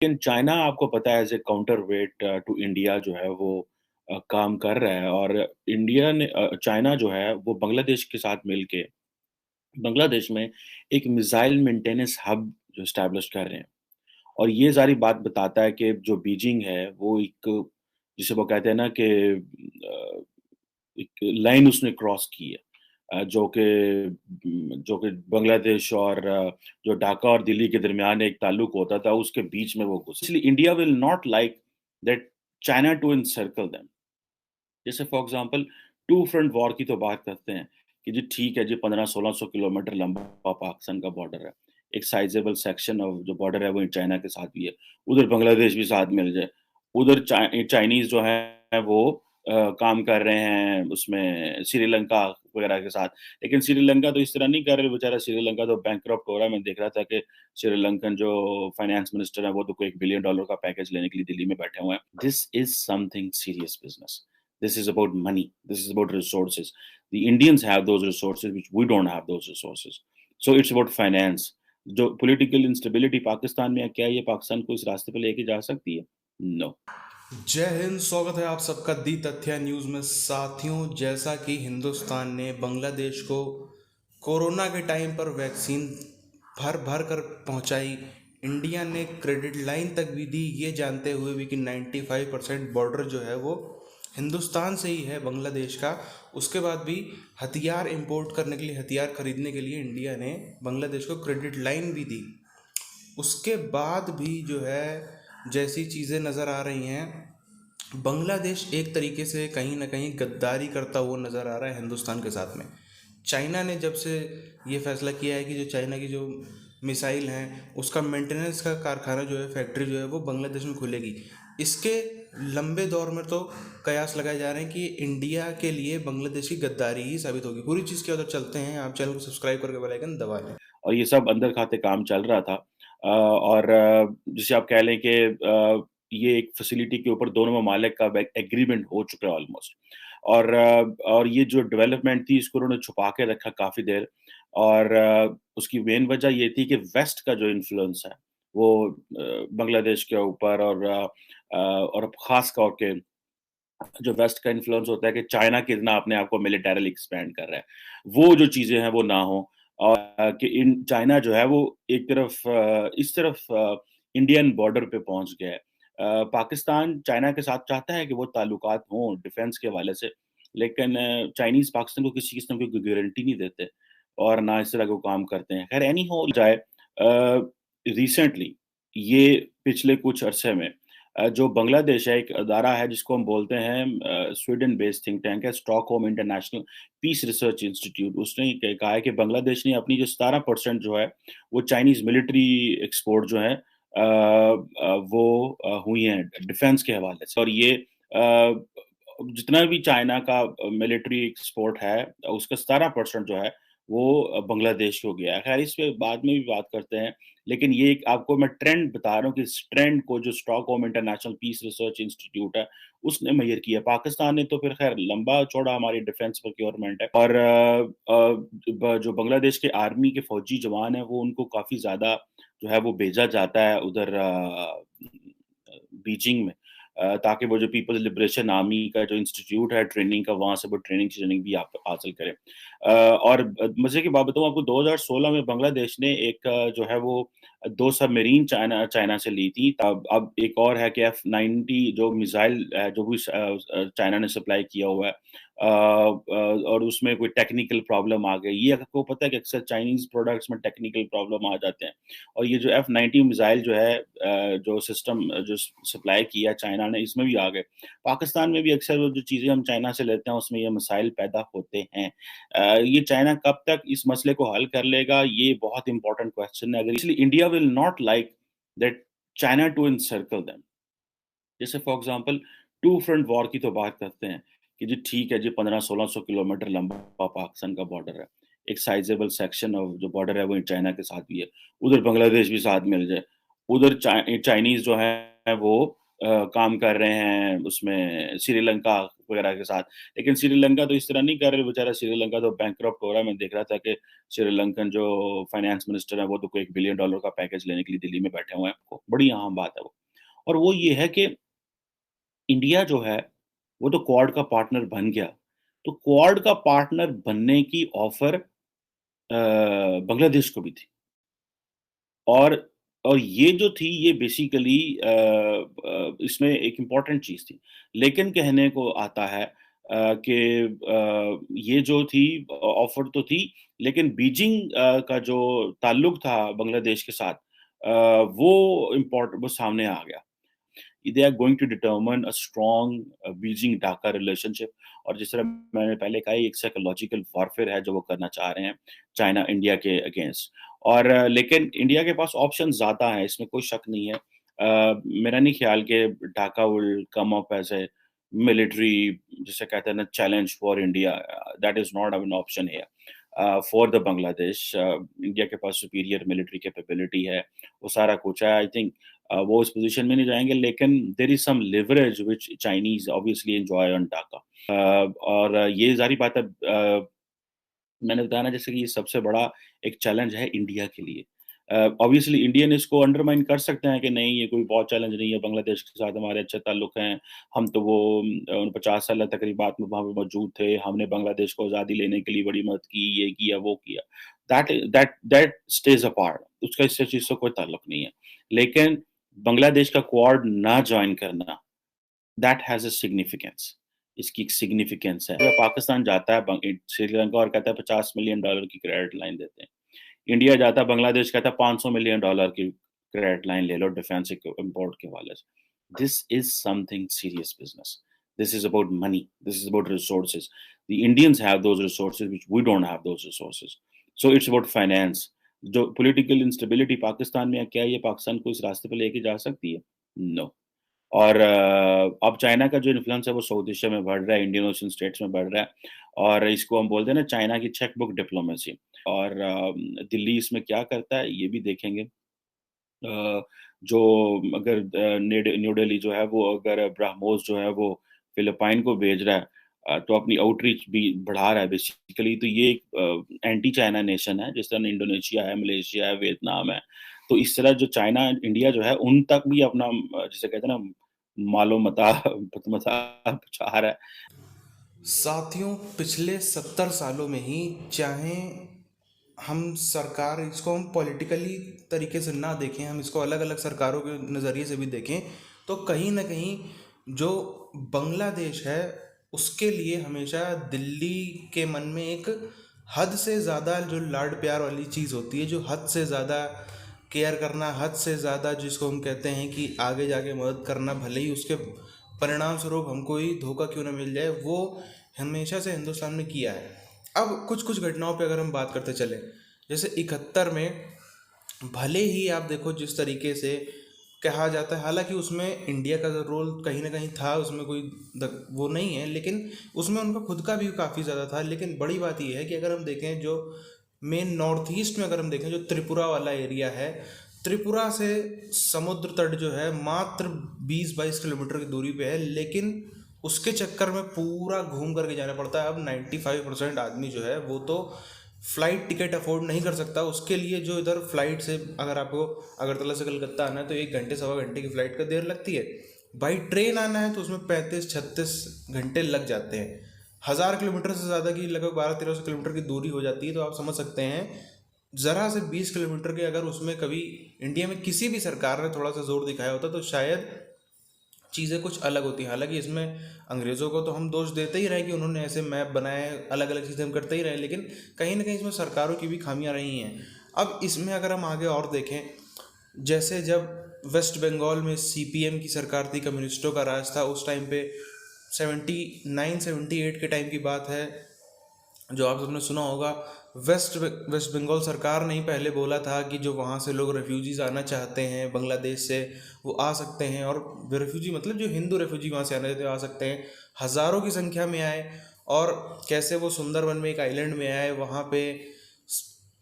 लेकिन चाइना आपको पता है as a counter weight to India जो है वो काम कर रहा है और चाइना जो है वो बांग्लादेश के साथ मिलके बांग्लादेश में एक मिसाइल मेंटेनेंस हब जो एस्टैब्लिश कर रहे हैं। और ये सारी बात बताता है कि जो बीजिंग है वो एक जिसे वो कहते हैं ना कि एक लाइन उसने क्रॉस की है जो कि बांग्लादेश और जो ढाका और दिल्ली के दरमियान एक ताल्लुक होता था उसके बीच में वो घुसे। इसलिए India will not like that China to encircle them. जैसे for example two front war की तो बात करते हैं कि जी ठीक है जी 1500-1600 किलोमीटर लंबा पाकिस्तान का बॉर्डर है। एक साइज़ेबल सेक्शन ऑफ जो बॉर्डर है वो चाइना के साथ भी है। उधर बांग्लादेश भी साथ मिल जाए। उधर चाइनीज़ जो हैं वो काम कर रहे हैं उसमें श्रीलंका वगैरह के साथ। लेकिन श्रीलंका तो इस तरह नहीं कर रहे बेचारा श्रीलंका तो बैंकरप्ट हो रहा है। मैं देख रहा था कि श्रीलंकन जो फाइनेंस मिनिस्टर है वो तो कोई $1 बिलियन का पैकेज लेने के लिए दिल्ली में बैठे हुए हैं। This is something serious business. This is about money. This is about resources. The Indians have those resources, which we don't have those resources. So it's about finance. जो political instability पाकिस्तान में है, क्या ये पाकिस्तान को इस रास्ते पे लेके जा सकती है? No. जय हिंद। स्वागत है आप सबका दी तथ्य न्यूज़ में। साथियों, जैसा कि हिंदुस्तान ने बांग्लादेश को कोरोना के टाइम पर वैक्सीन भर भर कर पहुंचाई, इंडिया ने क्रेडिट लाइन तक भी दी, ये जानते हुए भी कि 95% बॉर्डर जो है वो हिंदुस्तान से ही है बांग्लादेश का। उसके बाद भी हथियार इंपोर्ट करने के लिए, हथियार खरीदने के लिए इंडिया ने बांग्लादेश को क्रेडिट लाइन भी दी। उसके बाद भी जो है जैसी चीज़ें नज़र आ रही हैं, बांग्लादेश एक तरीके से कहीं ना कहीं गद्दारी करता हुआ नज़र आ रहा है हिंदुस्तान के साथ में। चाइना ने जब से ये फैसला किया है कि जो चाइना की जो मिसाइल हैं उसका मेंटेनेंस का कारखाना जो है, फैक्ट्री जो है वो बांग्लादेश में खुलेगी, इसके लंबे दौर में तो कयास लगाए जा रहे हैं कि इंडिया के लिए बांग्लादेश की गद्दारी ही साबित होगी। पूरी चीज़ क्या उधर चलते हैं, आप चैनल को सब्सक्राइब करके बेल आइकन दबा लें। और ये सब अंदर खाते काम चल रहा था। और जिसे आप कह लें कि ये एक फैसिलिटी के ऊपर दोनों ममालिक का एग्रीमेंट हो चुका है ऑलमोस्ट। और ये जो डेवलपमेंट थी इसको उन्होंने छुपा के रखा काफ़ी देर। और उसकी मेन वजह ये थी कि वेस्ट का जो इन्फ्लुएंस है वो बांग्लादेश के ऊपर और अब ख़ास तौर के जो वेस्ट का इन्फ्लुएंस होता है कि चाइना कितना अपने आप को मिलिटरीली एक्सपैंड कर रहा है, वो जो चीज़ें हैं वो ना हो। और कि इन चाइना जो है वो एक तरफ इस तरफ इंडियन बॉर्डर पे पहुँच गया है। पाकिस्तान चाइना के साथ चाहता है कि वो ताल्लुकात हों डिफेंस के हवाले से, लेकिन चाइनीज़ पाकिस्तान को किसी किस्म की कोई गारंटी नहीं देते और ना इस तरह के वो काम करते हैं। खैर एनी हो जाए रिसेंटली ये पिछले कुछ अरसे में जो बांग्लादेश है एक अदारा है जिसको हम बोलते हैं स्वीडन बेस्ड थिंक टैंक है Stockholm International Peace Research Institute. उसने कहा है कि बांग्लादेश ने अपनी जो 17% जो है वो चाइनीज मिलिट्री एक्सपोर्ट जो है वो हुई हैं डिफेंस के हवाले से। और ये जितना भी चाइना का मिलिट्री एक्सपोर्ट है उसका 17% जो है वो बांग्लादेश को गया है। खैर इस पे बाद में भी बात करते हैं। लेकिन ये एक आपको मैं ट्रेंड बता रहा हूँ कि इस ट्रेंड को जो Stockholm International Peace Research Institute है, उसने मेज़र किया। पाकिस्तान ने तो फिर ख़ैर लंबा-चौड़ा हमारी डिफेंस प्रोक्योरमेंट है और जो बांग्लादेश के आर्मी के फ़ौजी जवान हैं, वो उनको काफ़ी ज़्यादा जो है वो भेजा जाता है उधर बीजिंग में ताकि वो जो पीपल्स लिबरेशन आर्मी का जो इंस्टीट्यूट है ट्रेनिंग का, वहाँ से वो ट्रेनिंग भी आप हासिल करें। और मज़े की बात बताऊँ आपको 2016 में बांग्लादेश ने एक जो है वो 2 सबमरीन चाइना चाइना से ली थी। तब अब एक और है कि F-90 जो मिसाइल जो भी चाइना ने सप्लाई किया हुआ है और उसमें कोई टेक्निकल प्रॉब्लम आ गई। ये आपको पता है कि अक्सर चाइनीज़ प्रोडक्ट्स में टेक्निकल प्रॉब्लम आ जाते हैं। और ये जो F-90 मिसाइल जो है जो सिस्टम जो सप्लाई किया चाइना ने इसमें भी आ गए। पाकिस्तान में भी अक्सर वो जो चीज़ें हम चाइना से लेते हैं उसमें ये मसाइल पैदा होते हैं। ये चाइना कब तक इस मसले को हल कर लेगा ये बहुत इंपॉर्टेंट क्वेश्चन है। अगर इसलिए India will not like that China to encircle them. जैसे for example two front war की तो बात करते हैं कि जी ठीक है जी 1500-1600 किलोमीटर लंबा पाकिस्तान का बॉर्डर है। एक साइज़ेबल सेक्शन ऑफ जो बॉर्डर है वो चाइना के साथ भी है। उधर बांग्लादेश भी साथ मिल जाए। उधर चाइनीज़ जो है वो काम कर रहे हैं उसमें श्रीलंका वगैरह के साथ। लेकिन श्रीलंका तो इस तरह नहीं कर रहे, बेचारा श्रीलंका तो बैंकरप्ट हो रहा है। मैं देख रहा था कि श्रीलंकन जो फाइनेंस मिनिस्टर है वो तो कोई $1 बिलियन का पैकेज लेने के लिए दिल्ली में बैठे हुए हैं। बड़ी अहम बात है वो। और वो ये है कि इंडिया जो है, वो तो क्वाड का पार्टनर बन गया। तो क्वाड का पार्टनर बनने की ऑफ़र बांग्लादेश को भी थी। और ये जो थी ये बेसिकली इसमें एक इम्पोर्टेंट चीज़ थी। लेकिन कहने को आता है कि ये जो थी ऑफ़र तो थी, लेकिन बीजिंग का जो ताल्लुक था बांग्लादेश के साथ वो सामने आ गया। they are going to determine a strong Beijing Dhaka relationship. और जिस तरह मैंने पहले कहा, एक साइकोलॉजिकल वॉरफेयर है जो वो करना चाह रहे हैं चाइना इंडिया के अगेंस्ट। और लेकिन इंडिया के पास ऑप्शन ज़्यादा हैं, इसमें कोई शक नहीं है। मेरा नहीं ख्याल कि Dhaka will come up as a military, जिसे कहते हैं ना, challenge for India. That is not an option है फॉर द बांग्लादेश। इंडिया के पास सुपीरियर मिलिट्री कैपेबिलिटी है, वो सारा कुछ है। आई थिंक वो इस पोजीशन में नहीं जाएंगे, लेकिन there is some leverage which Chinese obviously enjoy on Dhaka. और ये जारी बात है, मैंने बताया ना, जैसे कि ये सबसे बड़ा एक चैलेंज है इंडिया के लिए। ऑब्वियसली इंडियन इसको अंडरमाइन कर सकते हैं कि नहीं, ये कोई बहुत चैलेंज नहीं है, बांग्लादेश के साथ हमारे अच्छे ताल्लुक हैं। हम तो वो 50 साल तकरीबात में वहाँ पे मौजूद थे, हमने बांग्लादेश को आज़ादी लेने के लिए बड़ी मदद की, ये किया वो किया। दैट स्टेज अपार्ट, उसका इससे चीज़ से कोई ताल्लुक नहीं है। लेकिन बांग्लादेश का क्वाड ना ज्वाइन करना, दैट हैज़ अ सिग्निफिकेंस। इसकी एक सिग्निफिकेंस है। अगर पाकिस्तान जाता है श्रीलंका और कहता है $50 मिलियन की क्रेडिट लाइन देते हैं। इंडिया जाता है बांग्लादेश, कहता है $500 मिलियन की क्रेडिट लाइन ले लो डिफेंस इंपोर्ट के हवाले से। This is something serious business. This is about money, this is about resources. The Indians have those resources which we don't have those resources. So it's about finance. जो political instability Pakistan में है, क्या ये पाकिस्तान को इस रास्ते पे लेके जा सकती है? नो। और अब चाइना का जो इन्फ्लुएंस है वो साउथ एशिया में बढ़ रहा है, इंडियन ओशन स्टेट्स में बढ़ रहा है। और इसको हम बोलते हैं ना, चाइना की चेक बुक डिप्लोमेसी। और दिल्ली इसमें क्या करता है ये भी देखेंगे। जो अगर न्यू दिल्ली जो है वो अगर ब्रह्मोस जो है वो फिलिपाइन को भेज रहा है, तो अपनी आउटरीच भी बढ़ा रहा है बेसिकली। तो ये एक एंटी चाइना नेशन है, जिस तरह इंडोनेशिया है, मलेशिया है, वियतनाम है। तो इस तरह जो चाइना इंडिया जो है उन तक भी अपना जिसे कहते हैं ना, मालो मता मता पहुंचा रहा है। साथियों, पिछले 70 सालों में ही, चाहे हम सरकार इसको हम पॉलिटिकली तरीके से ना देखें, हम इसको अलग अलग सरकारों के नज़रिए से भी देखें, तो कहीं ना कहीं जो बांग्लादेश है उसके लिए हमेशा दिल्ली के मन में एक हद से ज़्यादा जो लाड प्यार वाली चीज़ होती है, जो हद से ज़्यादा केयर करना, हद से ज़्यादा जिसको हम कहते हैं कि आगे जाके मदद करना, भले ही उसके परिणाम स्वरूप हमको ही धोखा क्यों ना मिल जाए, वो हमेशा से हिंदुस्तान में किया है। अब कुछ कुछ घटनाओं पे अगर हम बात करते चले, जैसे 71 में भले ही आप देखो जिस तरीके से कहा जाता है, हालांकि उसमें इंडिया का रोल कहीं ना कहीं था, उसमें कोई वो नहीं है, लेकिन उसमें उनका खुद का भी काफ़ी ज़्यादा था। लेकिन बड़ी बात यह है कि अगर हम देखें जो मेन नॉर्थ ईस्ट में अगर हम देखें, जो त्रिपुरा वाला एरिया है, त्रिपुरा से समुद्र तट जो है मात्र 20-22 किलोमीटर की दूरी पे है, लेकिन उसके चक्कर में पूरा घूम करके जाना पड़ता है। अब 95% आदमी जो है वो तो फ़्लाइट टिकट अफोर्ड नहीं कर सकता। उसके लिए जो इधर फ़्लाइट से अगर आपको अगरतला से कलकत्ता आना है तो 1 घंटे सवा घंटे की फ़्लाइट का देर लगती है। बाई ट्रेन आना है तो उसमें 35-36 घंटे लग जाते हैं। 1000 किलोमीटर से ज़्यादा की, लगभग 1200-1300 किलोमीटर की दूरी हो जाती है। तो आप समझ सकते हैं, ज़रा से 20 किलोमीटर के अगर उसमें कभी इंडिया में किसी भी सरकार ने थोड़ा सा जोर दिखाया होता तो शायद चीज़ें कुछ अलग होती हैं। हालांकि इसमें अंग्रेज़ों को तो हम दोष देते ही रहे कि उन्होंने ऐसे मैप बनाए, अलग अलग चीज़ें हम करते ही रहे, लेकिन कहीं ना कहीं इसमें सरकारों की भी खामियां रही हैं। अब इसमें अगर हम आगे और देखें, जैसे जब वेस्ट बंगाल में सीपीएम की सरकार थी, कम्युनिस्टों का राज था, उस टाइम पे 79-78 के टाइम की बात है, जो आप सबने सुना होगा। वेस्ट बंगाल सरकार ने ही पहले बोला था कि जो वहाँ से लोग रेफ्यूजीज़ आना चाहते हैं बांग्लादेश से, वो आ सकते हैं। और रेफ्यूजी मतलब जो हिंदू रेफ्यूजी वहाँ से आना चाहते हैं, आ सकते हैं। हज़ारों की संख्या में आए, और कैसे वो सुंदरबन में एक आइलैंड में आए, वहाँ पे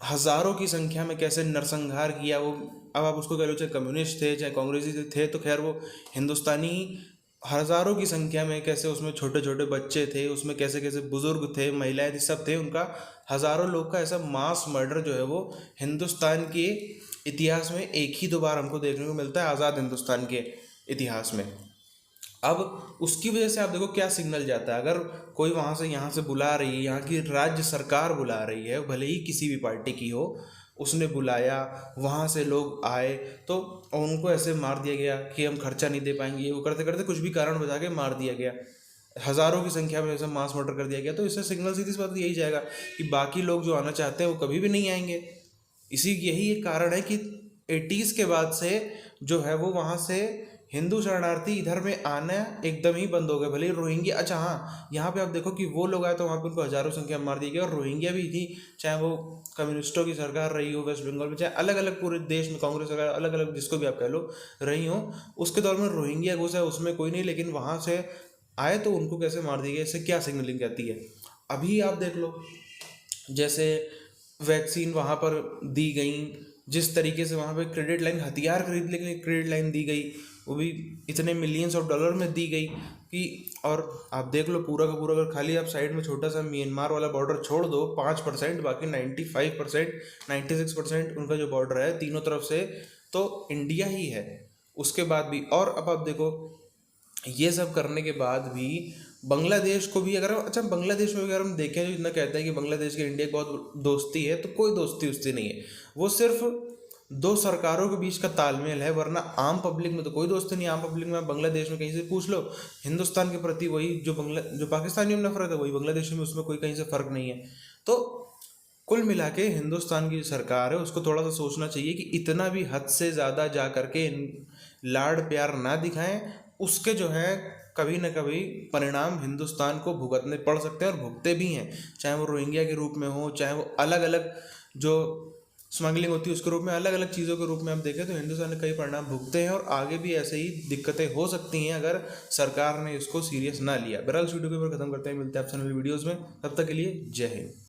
हज़ारों की संख्या में कैसे नरसंहार किया, वो अब आप उसको कह लो चाहे कम्युनिस्ट थे चाहे कांग्रेसी थे, तो खैर वो हिंदुस्तानी हज़ारों की संख्या में, कैसे उसमें छोटे छोटे बच्चे थे, उसमें कैसे कैसे बुजुर्ग थे, महिलाएं थी, सब थे, उनका हज़ारों लोग का ऐसा मास मर्डर जो है वो हिंदुस्तान के इतिहास में एक ही दो बार हमको देखने को मिलता है, आज़ाद हिंदुस्तान के इतिहास में। अब उसकी वजह से आप देखो क्या सिग्नल जाता है, अगर कोई वहाँ से यहाँ से बुला रही है, यहाँ की राज्य सरकार बुला रही है, भले ही किसी भी पार्टी की हो, उसने बुलाया, वहाँ से लोग आए, तो उनको ऐसे मार दिया गया कि हम खर्चा नहीं दे पाएंगे, वो करते करते कुछ भी कारण बता के मार दिया गया, हज़ारों की संख्या में ऐसे मास मर्डर कर दिया गया। तो इससे सिग्नल सीधी सी बात यही जाएगा कि बाकी लोग जो आना चाहते हैं वो कभी भी नहीं आएंगे। यही एक कारण है कि 80s के बाद से जो है वो वहाँ से हिंदू शरणार्थी इधर में आना एकदम ही बंद हो गए। भले ही रोहिंग्या, अच्छा हाँ, यहाँ पे आप देखो कि वो लोग आए तो वहाँ पे उनको हज़ारों संख्या में मार दिया गया, और रोहिंग्या भी थी, चाहे वो कम्युनिस्टों की सरकार रही हो वेस्ट बंगाल में, चाहे अलग अलग पूरे देश में कांग्रेस सरकार, अलग अलग जिसको भी आप कह लो रही हो, उसके दौर में रोहिंग्या घुसा है उसमें कोई नहीं, लेकिन वहाँ से आए तो उनको कैसे मार दिया गया। इससे क्या सिग्नलिंग कहती है? अभी आप देख लो, जैसे वैक्सीन वहाँ पर दी गई, जिस तरीके से वहाँ पे क्रेडिट लाइन, हथियार खरीदने के लिए क्रेडिट लाइन दी गई, वो भी इतने मिलियंस ऑफ डॉलर में दी गई कि, और आप देख लो पूरा का पूरा, अगर खाली आप साइड में छोटा सा म्यांमार वाला बॉर्डर छोड़ दो 5%, बाकी 95% 96% उनका जो बॉर्डर है तीनों तरफ से, तो इंडिया ही है। उसके बाद भी, और अब आप देखो ये सब करने के बाद भी बांग्लादेश को भी, अगर अच्छा बांग्लादेश में अगर हम देखें, जो इतना कहता है कि बांग्लादेश की इंडिया की बहुत दोस्ती है, तो कोई दोस्ती उससे नहीं है, वो सिर्फ दो सरकारों के बीच का तालमेल है, वरना आम पब्लिक में तो कोई दोस्ती नहीं। आम पब्लिक में आप बांग्लादेश में कहीं से पूछ लो, हिंदुस्तान के प्रति वही जो पाकिस्तानियों में नफरत है वही बांग्लादेश में, उसमें कोई कहीं से फर्क नहीं है। तो कुल मिला के हिंदुस्तान की सरकार है, उसको थोड़ा सा सोचना चाहिए कि इतना भी हद से ज़्यादा जा करके लाड़ प्यार ना दिखाएं, उसके जो है कभी ना कभी परिणाम हिंदुस्तान को भुगतने पड़ सकते हैं, और भुगते भी हैं, चाहे वो रोहिंग्या के रूप में हो, चाहे वो अलग अलग जो स्मगलिंग होती है उसके रूप में, अलग अलग चीज़ों के रूप में हम देखें तो हिंदुस्तान ने कई परिणाम भुगते हैं, और आगे भी ऐसे ही दिक्कतें हो सकती हैं अगर सरकार ने इसको सीरियस ना लिया। बहरहाल इस वीडियो के ऊपर खत्म करते हैं, मिलते हैं आपसे अगली वीडियोज़ में, तब तक के लिए जय हिंद।